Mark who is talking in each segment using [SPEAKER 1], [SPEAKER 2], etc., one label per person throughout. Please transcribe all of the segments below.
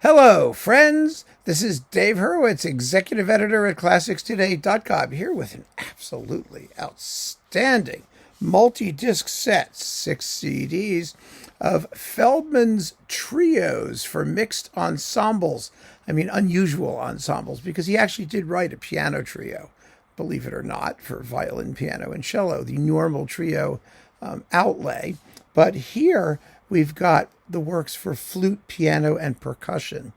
[SPEAKER 1] Hello, friends. This is Dave Hurwitz, executive editor at ClassicsToday.com, here with an absolutely outstanding multi-disc set, 6 CDs, of Feldman's trios for mixed ensembles. I mean, unusual ensembles, because he actually did write a piano trio, believe it or not, for violin, piano, and cello, the normal trio outlay. But here we've got the works for flute, piano, and percussion,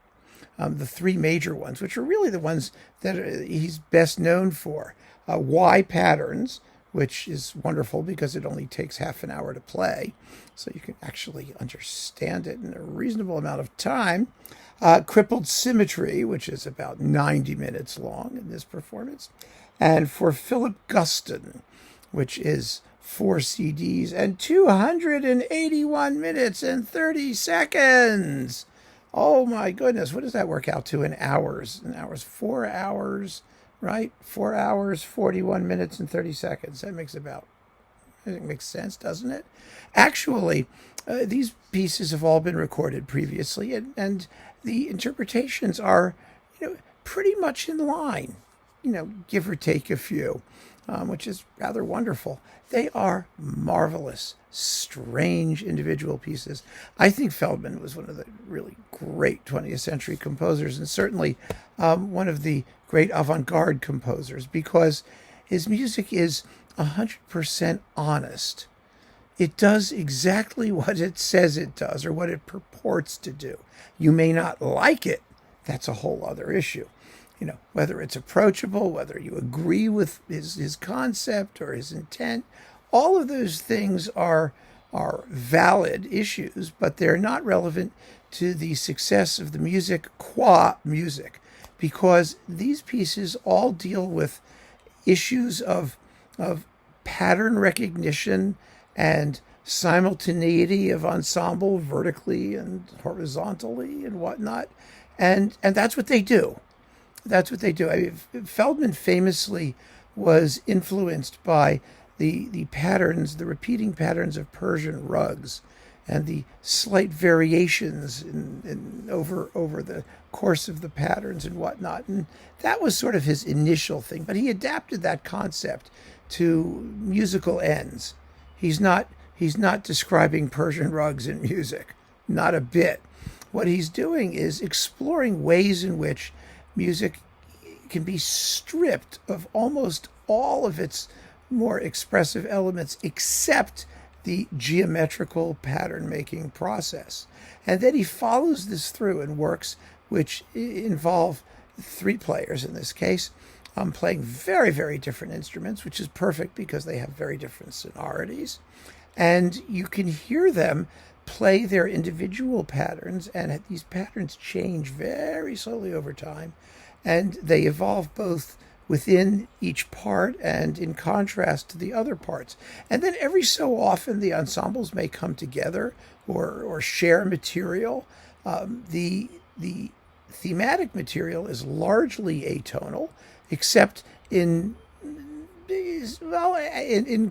[SPEAKER 1] the three major ones, which are really the ones that he's best known for. Y patterns, which is wonderful because it only takes half an hour to play, so you can actually understand it in a reasonable amount of time. Crippled Symmetry, which is about 90 minutes long in this performance. And for Philip Guston, which is 4 CDs and 281 minutes and 30 seconds. Oh my goodness, what does that work out to in hours? 4 hours, right? 4 hours, 41 minutes and 30 seconds. That makes it makes sense, doesn't it? Actually, these pieces have all been recorded previously, and the interpretations are, pretty much in line, give or take a few, which is rather wonderful. They are marvelous, strange individual pieces. I think Feldman was one of the really great 20th century composers, and certainly one of the great avant-garde composers, because his music is 100% honest. It does exactly what it says it does, or what it purports to do. You may not like it. That's a whole other issue. Whether it's approachable, whether you agree with his concept or his intent, all of those things are valid issues, but they're not relevant to the success of the music qua music, because these pieces all deal with issues of pattern recognition and simultaneity of ensemble vertically and horizontally and whatnot, and that's what they do. That's what they do. I mean, Feldman famously was influenced by the patterns, the repeating patterns of Persian rugs, and the slight variations over the course of the patterns and whatnot. And that was sort of his initial thing. But he adapted that concept to musical ends. He's not describing Persian rugs in music, not a bit. What he's doing is exploring ways in which music can be stripped of almost all of its more expressive elements, except the geometrical pattern-making process. And then he follows this through in works which involve 3 players in this case, playing very, very different instruments, which is perfect because they have very different sonorities. And you can hear them play their individual patterns, and these patterns change very slowly over time, and they evolve both within each part and in contrast to the other parts. And then every so often the ensembles may come together or share material. The thematic material is largely atonal, except in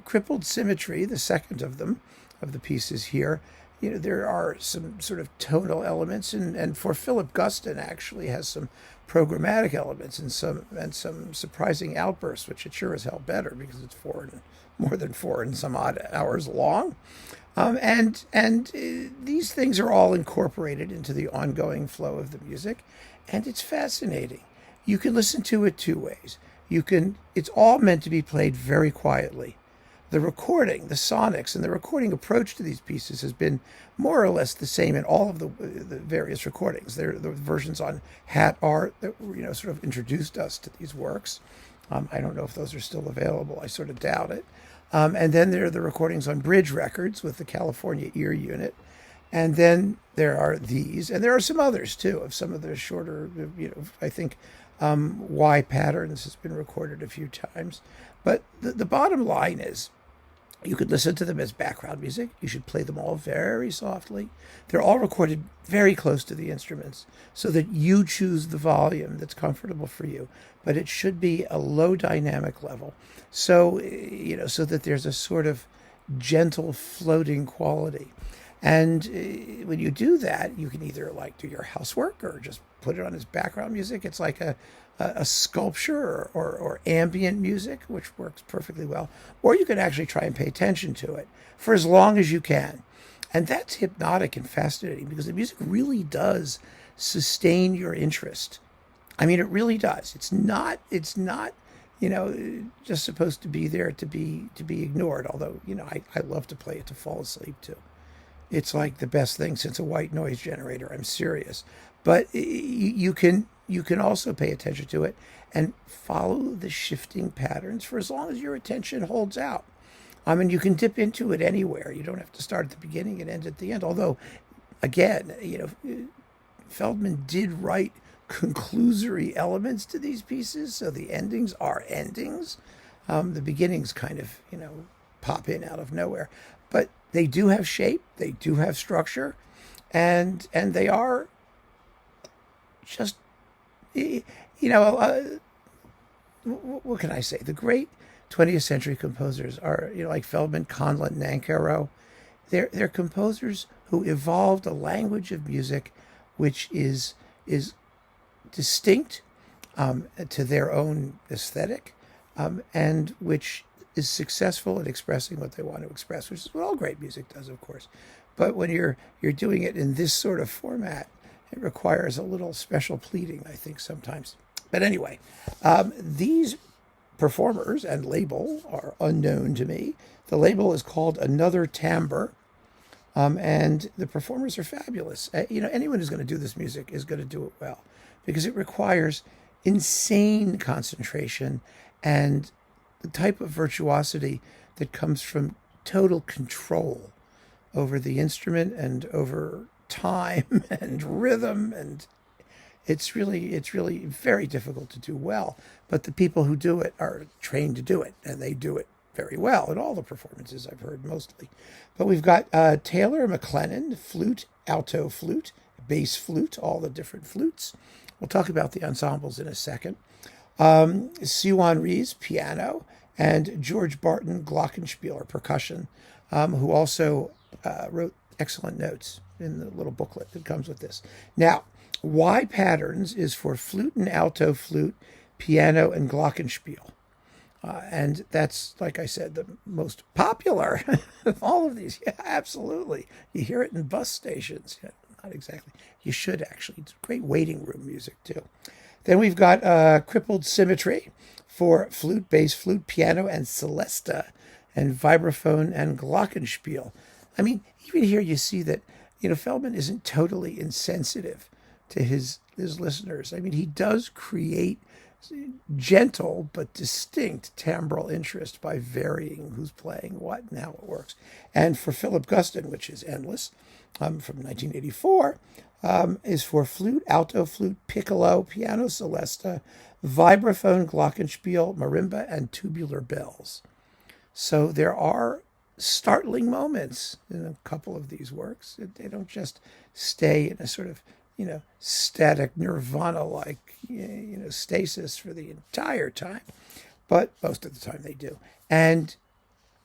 [SPEAKER 1] Crippled Symmetry, the second of them, of the pieces here, there are some sort of tonal elements, and for Philip Guston actually has some programmatic elements and some surprising outbursts, which it sure as hell better because it's more than 4 and some odd hours long. And these things are all incorporated into the ongoing flow of the music, and it's fascinating. You can listen to it 2 ways. It's all meant to be played very quietly. The recording, the sonics, and the recording approach to these pieces has been more or less the same in all of the various recordings. There are the versions on Hat Art that sort of introduced us to these works. I don't know if those are still available. I sort of doubt it. And then there are the recordings on Bridge Records with the California Ear Unit. And then there are these, and there are some others too, of some of the shorter, I think Y Patterns has been recorded a few times. But the bottom line is, you could listen to them as background music. You should play them all very softly. They're all recorded very close to the instruments so that you choose the volume that's comfortable for you. But it should be a low dynamic level. So, so that there's a sort of gentle floating quality. And when you do that, you can either like do your housework or just put it on as background music. It's like a sculpture or ambient music, which works perfectly well. Or you can actually try and pay attention to it for as long as you can. And that's hypnotic and fascinating because the music really does sustain your interest. I mean, it really does. It's not, just supposed to be there to be ignored. Although, I love to play it to fall asleep too. It's like the best thing since a white noise generator. I'm serious. But you can also pay attention to it and follow the shifting patterns for as long as your attention holds out. I mean, you can dip into it anywhere. You don't have to start at the beginning and end at the end. Although, again, Feldman did write conclusory elements to these pieces, so the endings are endings. The beginnings kind of, pop in out of nowhere. But they do have shape, they do have structure, and they are just, what can I say? The great 20th century composers are, like Feldman, Conlon, Nancarrow. They're composers who evolved a language of music which is distinct to their own aesthetic, and which is successful in expressing what they want to express, which is what all great music does, of course. But when you're doing it in this sort of format, it requires a little special pleading, I think, sometimes. But anyway, these performers and label are unknown to me. The label is called Another Timbre, and the performers are fabulous. Anyone who's going to do this music is going to do it well because it requires insane concentration and the type of virtuosity that comes from total control over the instrument and over time and rhythm, and it's really very difficult to do well. But the people who do it are trained to do it, and they do it very well in all the performances I've heard mostly. But we've got Taylor MacLennan, flute, alto flute, bass flute, all the different flutes. We'll talk about the ensembles in a second. Siwan Rhys, piano, and George Barton, glockenspiel, or percussion, who also wrote excellent notes in the little booklet that comes with this. Now, Y patterns is for flute and alto flute, piano, and glockenspiel. And that's, like I said, the most popular of all of these. Yeah, absolutely. You hear it in bus stations. Yeah, not exactly. You should actually. It's great waiting room music, too. Then we've got Crippled Symmetry for flute, bass flute, piano, and celesta, and vibraphone and glockenspiel. I mean, even here you see that, Feldman isn't totally insensitive to his listeners. I mean, he does create gentle but distinct timbral interest by varying who's playing what and how it works. And for Philip Guston, which is endless, from 1984, is for flute, alto flute, piccolo, piano celesta, vibraphone, glockenspiel, marimba, and tubular bells. So there are startling moments in a couple of these works. They don't just stay in a sort of, static nirvana-like, stasis for the entire time. But most of the time they do. And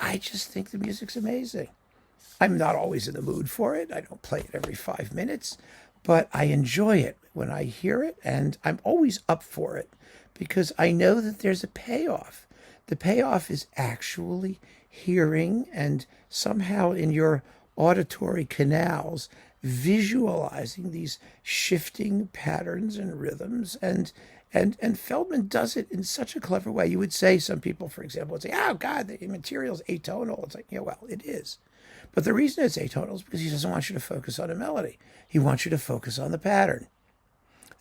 [SPEAKER 1] I just think the music's amazing. I'm not always in the mood for it. I don't play it every 5 minutes, but I enjoy it when I hear it, and I'm always up for it because I know that there's a payoff. The payoff is actually hearing and somehow in your auditory canals visualizing these shifting patterns and rhythms, and Feldman does it in such a clever way. You would say, some people, for example, would say, "Oh God, the material's atonal." It's like, yeah, well, it is. But the reason it's atonal is because he doesn't want you to focus on a melody. He wants you to focus on the pattern.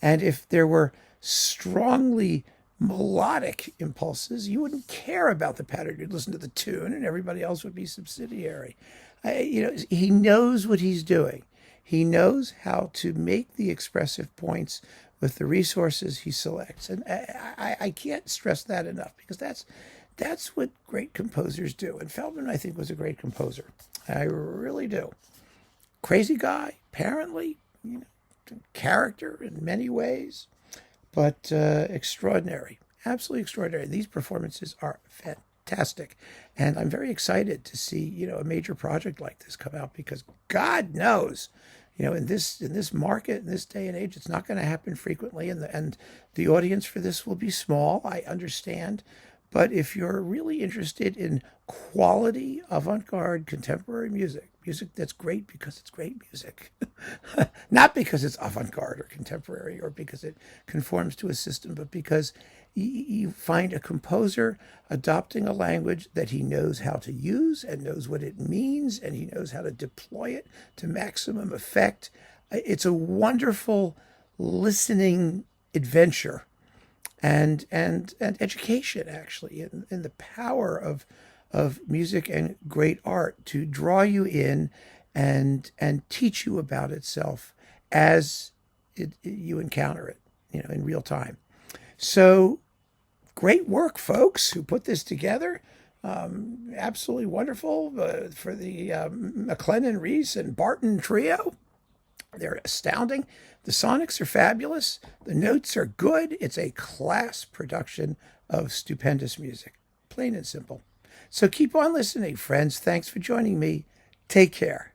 [SPEAKER 1] And if there were strongly melodic impulses, you wouldn't care about the pattern. You'd listen to the tune and everybody else would be subsidiary. He knows what he's doing. He knows how to make the expressive points with the resources he selects. And I can't stress that enough because that's what great composers do. And Feldman, I think, was a great composer. I really do. Crazy guy, apparently, character in many ways, but extraordinary, absolutely extraordinary. These performances are fantastic. fantastic. And I'm very excited to see, a major project like this come out, because God knows, in this market, in this day and age, it's not going to happen frequently, and the audience for this will be small. I understand. But if you're really interested in quality avant-garde contemporary music that's great because it's great music, not because it's avant-garde or contemporary or because it conforms to a system, but because you find a composer adopting a language that he knows how to use and knows what it means, and he knows how to deploy it to maximum effect. It's a wonderful listening adventure and education, actually, in the power of music and great art to draw you in and teach you about itself as you encounter it, in real time. So great work, folks, who put this together. Absolutely wonderful for the MacLennan, Rhys, and Barton trio. They're astounding. The sonics are fabulous. The notes are good. It's a class production of stupendous music, plain and simple. So keep on listening, friends. Thanks for joining me. Take care.